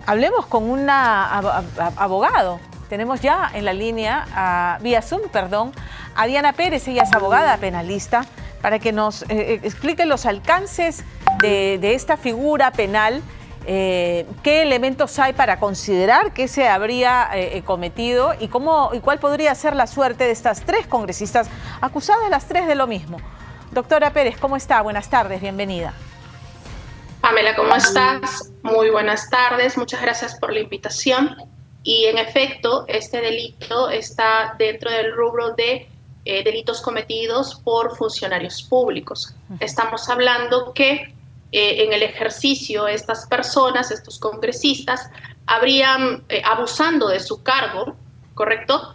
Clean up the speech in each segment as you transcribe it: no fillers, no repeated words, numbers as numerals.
Hablemos con un abogado. Tenemos ya en la línea, vía Zoom, a Diana Pérez. Ella es abogada penalista, para que nos explique los alcances de esta figura penal, qué elementos hay para considerar que se habría cometido y cuál podría ser la suerte de estas tres congresistas acusadas, las tres de lo mismo. Doctora Pérez, ¿cómo está? Buenas tardes, bienvenida. Pamela, ¿cómo estás? Muy buenas tardes, muchas gracias por la invitación. Y en efecto, este delito está dentro del rubro de delitos cometidos por funcionarios públicos. Estamos hablando que en el ejercicio estas personas, estos congresistas, habrían abusando de su cargo, ¿correcto?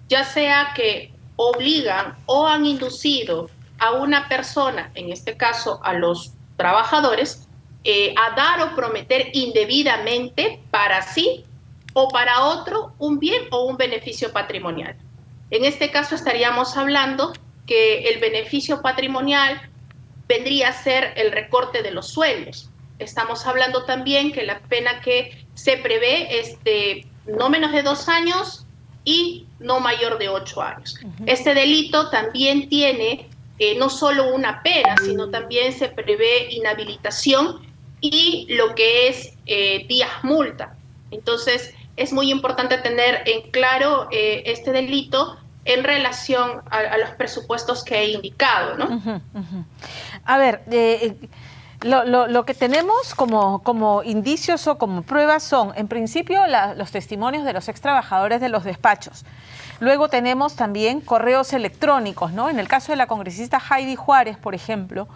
Ya sea que obligan o han inducido a una persona, en este caso a los trabajadores, a dar o prometer indebidamente para sí o para otro un bien o un beneficio patrimonial. En este caso estaríamos hablando que el beneficio patrimonial vendría a ser el recorte de los sueldos. Estamos hablando también que la pena que se prevé es de no menos de 2 años y no mayor de 8 años. Este delito también tiene no solo una pena, sino también se prevé inhabilitación y lo que es días multa. Entonces, es muy importante tener en claro este delito en relación a los presupuestos que he indicado, ¿no? A ver, lo que tenemos como indicios o como pruebas son, en principio, los testimonios de los extrabajadores de los despachos. Luego tenemos también correos electrónicos, ¿no? En el caso de la congresista Heidi Juárez, por ejemplo,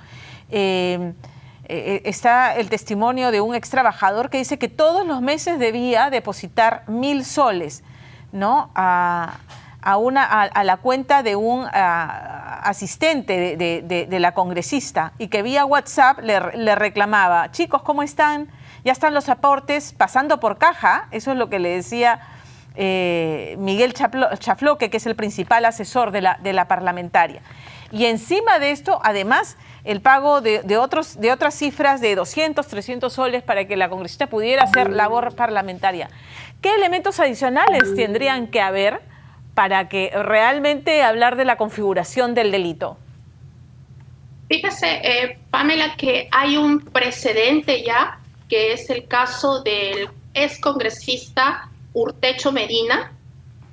está el testimonio de un extrabajador que dice que todos los meses debía depositar 1.000 soles, ¿no? a la cuenta de un asistente de la congresista, y que vía WhatsApp le reclamaba: chicos, ¿cómo están? Ya están los aportes pasando por caja. Eso es lo que le decía Miguel Chafloque, que es el principal asesor de la parlamentaria. Y encima de esto, además, el pago de otras cifras de 200, 300 soles para que la congresista pudiera hacer labor parlamentaria. ¿Qué elementos adicionales tendrían que haber para que realmente hablar de la configuración del delito? Fíjese, Pamela, que hay un precedente ya, que es el caso del excongresista Urtecho Medina,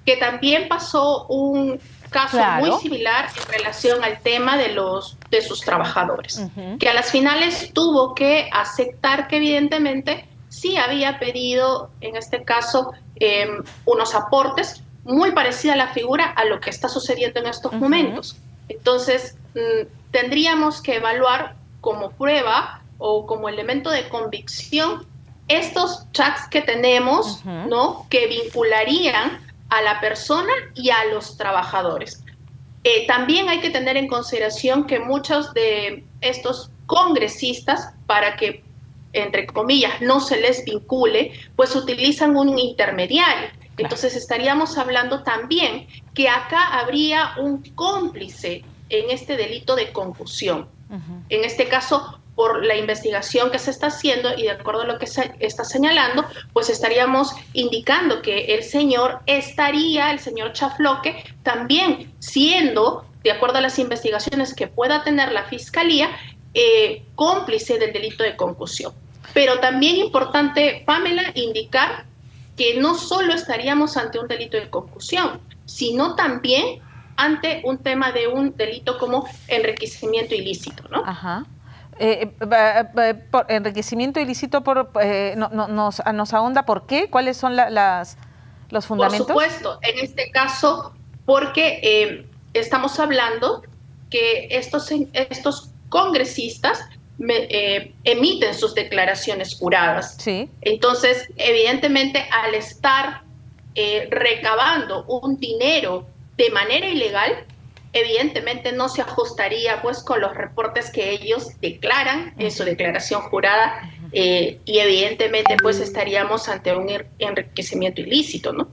que también pasó un caso muy similar en relación al tema de sus trabajadores, que a las finales tuvo que aceptar que evidentemente sí había pedido, en este caso, unos aportes, muy parecida a la figura a lo que está sucediendo en estos momentos. Entonces, tendríamos que evaluar como prueba o como elemento de convicción estos chats que tenemos, ¿no? Que vincularían a la persona y a los trabajadores. También hay que tener en consideración que muchos de estos congresistas, para que, entre comillas, no se les vincule, pues utilizan un intermediario. Entonces estaríamos hablando también que acá habría un cómplice en este delito de concusión. En este caso, por la investigación que se está haciendo y de acuerdo a lo que se está señalando, pues estaríamos indicando que el señor Chafloque, también siendo, de acuerdo a las investigaciones que pueda tener la Fiscalía, cómplice del delito de concusión. Pero también importante, Pamela, indicar que no solo estaríamos ante un delito de concusión, sino también ante un tema de un delito como enriquecimiento ilícito, ¿no? Por enriquecimiento ilícito, nos ahonda por qué, cuáles son los fundamentos. Por supuesto, en este caso, porque estamos hablando que estos congresistas emiten sus declaraciones juradas. Sí. Entonces, evidentemente, al estar recabando un dinero de manera ilegal, evidentemente no se ajustaría pues con los reportes que ellos declaran en su declaración jurada y evidentemente pues estaríamos ante un enriquecimiento ilícito, ¿no?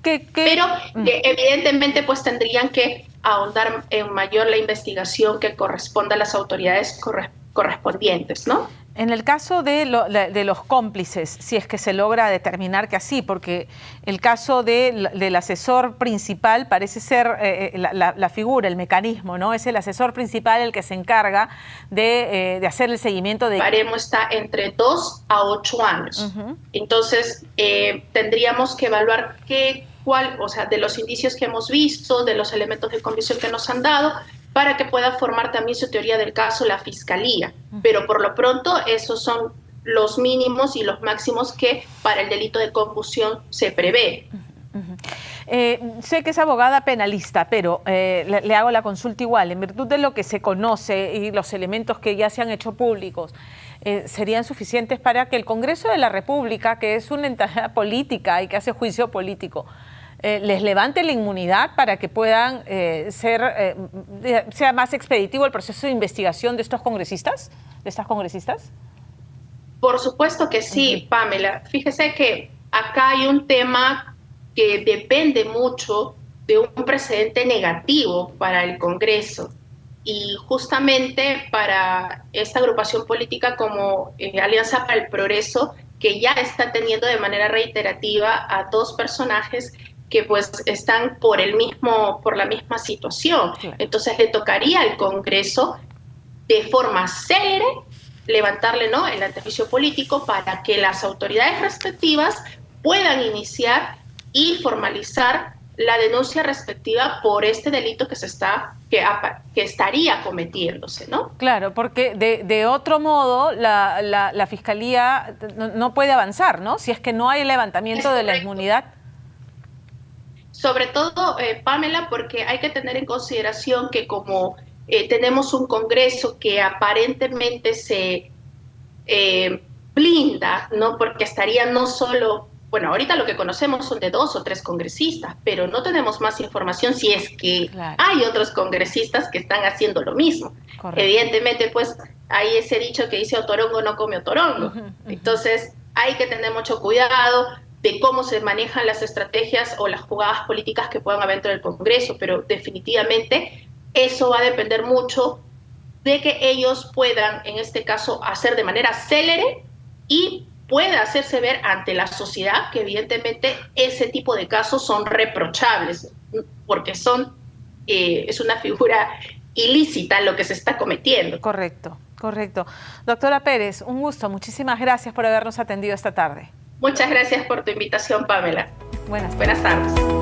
Pero evidentemente pues tendrían que ahondar en mayor la investigación que corresponda a las autoridades correspondientes, ¿no? En el caso de los cómplices, si es que se logra determinar que así, porque el caso del asesor principal parece ser la figura, el mecanismo, ¿no? Es el asesor principal el que se encarga de hacer el seguimiento de... El baremo está entre 2 a 8 años. Entonces, tendríamos que evaluar o sea, de los indicios que hemos visto, de los elementos de convicción que nos han dado, para que pueda formar también su teoría del caso la Fiscalía. Pero por lo pronto esos son los mínimos y los máximos que para el delito de concusión se prevé. Sé que es abogada penalista, pero le hago la consulta igual. En virtud de lo que se conoce y los elementos que ya se han hecho públicos, ¿serían suficientes para que el Congreso de la República, que es una entidad política y que hace juicio político, les levante la inmunidad para que puedan sea más expeditivo el proceso de investigación de estos congresistas, de estas congresistas? Por supuesto que sí, Pamela. Fíjese que acá hay un tema que depende mucho de un precedente negativo para el Congreso. Y justamente para esta agrupación política como Alianza para el Progreso, que ya está teniendo de manera reiterativa a dos personajes que pues están por la misma situación. Claro. Entonces le tocaría al Congreso de forma célere levantarle, ¿no?, el antejuicio político para que las autoridades respectivas puedan iniciar y formalizar la denuncia respectiva por este delito que estaría cometiéndose, ¿no? Claro, porque de otro modo la Fiscalía no puede avanzar, ¿no? Si es que no hay levantamiento de la inmunidad. Sobre todo, Pamela, porque hay que tener en consideración que como tenemos un Congreso que aparentemente se blinda, ¿no? Porque estaría no solo, bueno, ahorita lo que conocemos son de 2 o 3 congresistas, pero no tenemos más información si es que claro, hay otros congresistas que están haciendo lo mismo. Correcto. Evidentemente, pues, hay ese dicho que dice otorongo no come otorongo. Entonces, hay que tener mucho cuidado de cómo se manejan las estrategias o las jugadas políticas que puedan haber dentro del Congreso, pero definitivamente eso va a depender mucho de que ellos puedan, en este caso, hacer de manera célere y pueda hacerse ver ante la sociedad que evidentemente ese tipo de casos son reprochables, porque es una figura ilícita lo que se está cometiendo. Correcto, correcto. Doctora Pérez, un gusto, muchísimas gracias por habernos atendido esta tarde. Muchas gracias por tu invitación, Pamela. Buenas tardes.